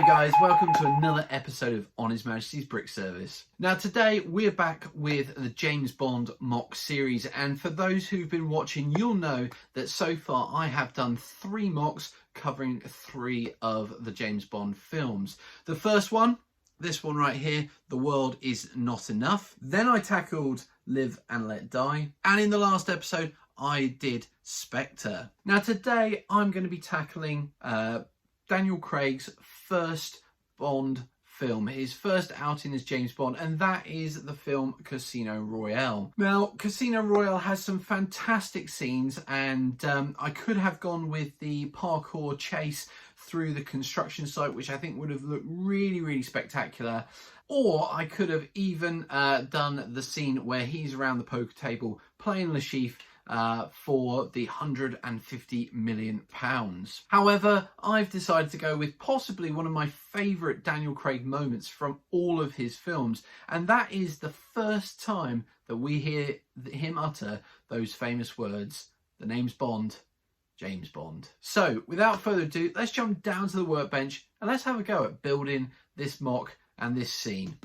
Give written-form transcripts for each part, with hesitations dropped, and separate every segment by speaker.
Speaker 1: guys, welcome to another episode of On His Majesty's Brick Service. Now today we're back with the James Bond mock series, and for those who've been watching you'll know that so far I have done 3 mocks covering 3 of the James Bond films. The first one, this one right here, The World Is Not Enough. Then I tackled Live and Let Die, and in the last episode I did Spectre. Now today I'm going to be tackling Daniel Craig's first Bond film, his first outing as James Bond, and that is the film Casino Royale. Now, Casino Royale has some fantastic scenes, and I could have gone with the parkour chase through the construction site, which I think would have looked really spectacular. Or I could have even done the scene where he's around the poker table playing Le Chiffre for the £150 million. However, I've decided to go with possibly one of my favourite Daniel Craig moments from all of his films, and that is the first time that we hear him utter those famous words, "The name's Bond, James Bond." So without further ado, let's jump down to the workbench and let's have a go at building this mock and this scene.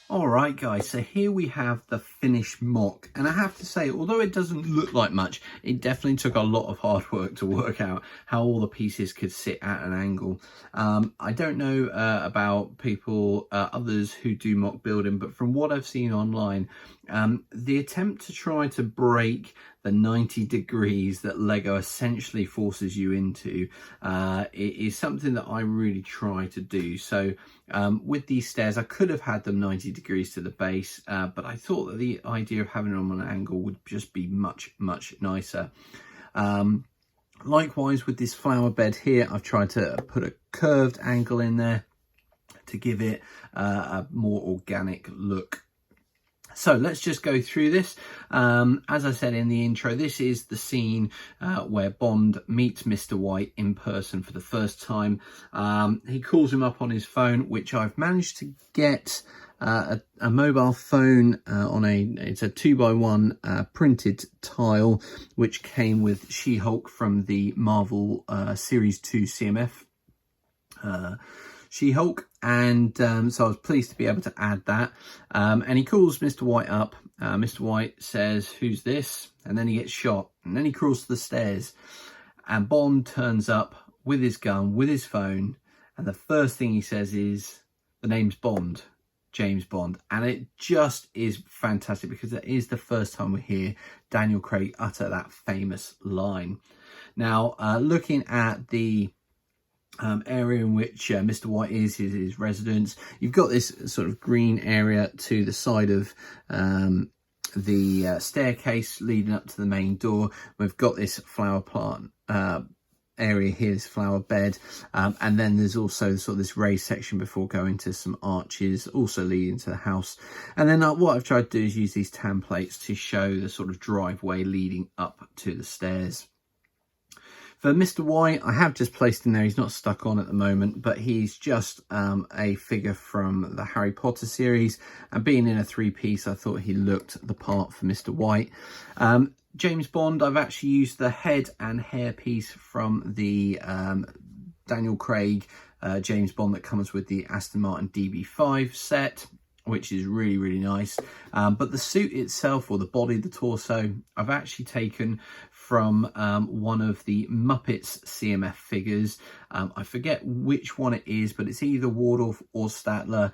Speaker 1: Alright guys, so here we have the finished mock, and I have to say, although it doesn't look like much, it definitely took a lot of hard work to work out how all the pieces could sit at an angle. I don't know about people, others who do mock building, but from what I've seen online, the attempt to try to break the 90 degrees that Lego essentially forces you into is something that I really try to do. So with these stairs, I could have had them 90 degrees to the base, but I thought that the idea of having them on an angle would just be much nicer. Likewise with this flower bed here, I've tried to put a curved angle in there to give it a more organic look. So let's just go through this. As I said in the intro, this is the scene where Bond meets Mr. White in person for the first time. He calls him up on his phone, which I've managed to get a mobile phone on it's a 2x1 printed tile, which came with She-Hulk from the Marvel Series 2 CMF. She-Hulk, and so I was pleased to be able to add that. And he calls Mr. White up. Mr. White says, "Who's this?" And then he gets shot, and then he crawls to the stairs, and Bond turns up with his gun, with his phone, and the first thing he says is, "The name's Bond, James Bond." And it just is fantastic because it is the first time we hear Daniel Craig utter that famous line. Now, looking at the area in which Mr. White is his residence, you've got this sort of green area to the side of the staircase leading up to the main door. We've got this flower plant area here, this flower bed, and then there's also sort of this raised section before going to some arches also leading to the house. And then what I've tried to do is use these templates to show the sort of driveway leading up to the stairs. For Mr. White, I have just placed in there, he's not stuck on at the moment, but he's just a figure from the Harry Potter series, and being in a 3-piece, I thought he looked the part for Mr. White. James Bond, I've actually used the head and hair piece from the Daniel Craig James Bond that comes with the Aston Martin DB5 set, which is really nice. But the suit itself, or the body, the torso, I've actually taken from one of the Muppets CMF figures. I forget which one it is, but it's either Wardorf or Statler.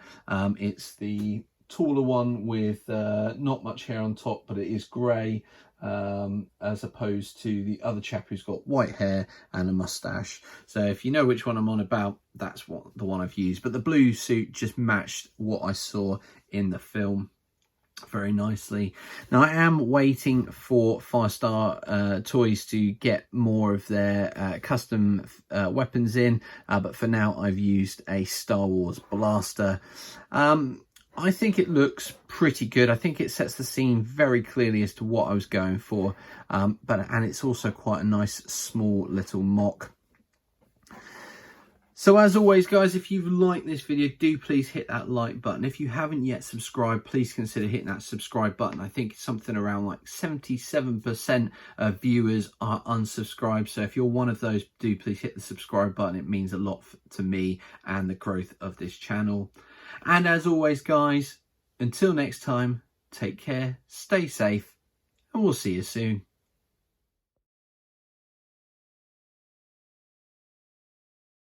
Speaker 1: It's the taller one with not much hair on top, but it is grey, as opposed to the other chap who's got white hair and a mustache. So if you know which one I'm on about, that's the one I've used. But the blue suit just matched what I saw in the film. very nicely. Now I am waiting for Firestar Toys to get more of their custom weapons in, but for now I've used a Star Wars blaster. I think it looks pretty good. I think it sets the scene very clearly as to what I was going for, and it's also quite a nice small little mock. So as always, guys, if you've liked this video, do please hit that like button. If you haven't yet subscribed, please consider hitting that subscribe button. I think something around like 77% of viewers are unsubscribed. So if you're one of those, do please hit the subscribe button. It means a lot to me and the growth of this channel. And as always, guys, until next time, take care, stay safe, and we'll see you soon.